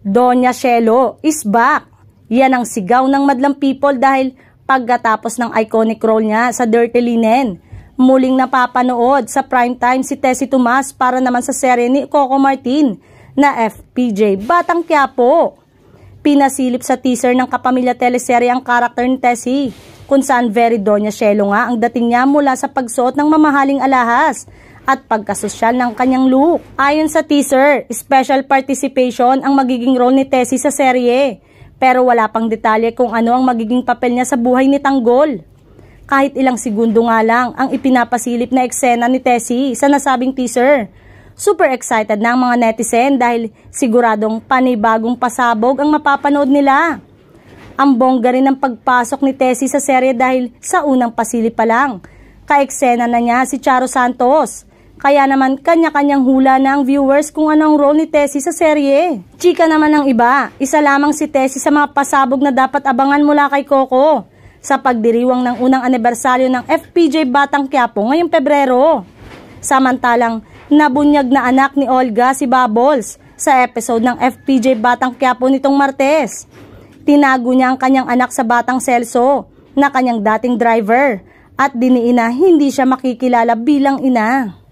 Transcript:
Doña Shelo is back. Yan ang sigaw ng madlang people dahil pagkatapos ng iconic role niya sa Dirty Linen, muling napapanood sa primetime si Tessie Tomas para naman sa serye ni Coco Martin na FPJ Batang Quiapo. Pinasilip sa teaser ng kapamilya teleserye ang karakter ni Tessie, kung saan very Doña Shelo nga ang dating niya mula sa pagsuot ng mamahaling alahas at pagkasosyal ng kanyang look. Ayon sa teaser, special participation ang magiging role ni Tessie sa serye, pero wala pang detalye kung ano ang magiging papel niya sa buhay ni Tanggol. Kahit ilang segundo nga lang ang ipinapasilip na eksena ni Tessie sa nasabing teaser. Super excited na ang mga netizen dahil siguradong panibagong pasabog ang mapapanood nila. Ang bongga rin ng pagpasok ni Tessie sa serye dahil sa unang pasilip pa lang, kaeksena na niya si Charo Santos. Kaya naman kanya-kanyang hula na ang viewers kung ano ang role ni Tessie sa serye. Chika naman ng iba, isa lamang si Tessie sa mga pasabog na dapat abangan mula kay Coco sa pagdiriwang ng unang anibersaryo ng FPJ Batang Quiapo ngayong Pebrero. Samantalang nabunyag na anak ni Olga si Bubbles sa episode ng FPJ Batang Quiapo nitong Martes. Tinago niya ang kanyang anak sa Batang Celso na kanyang dating driver at diniin na hindi siya makikilala bilang ina.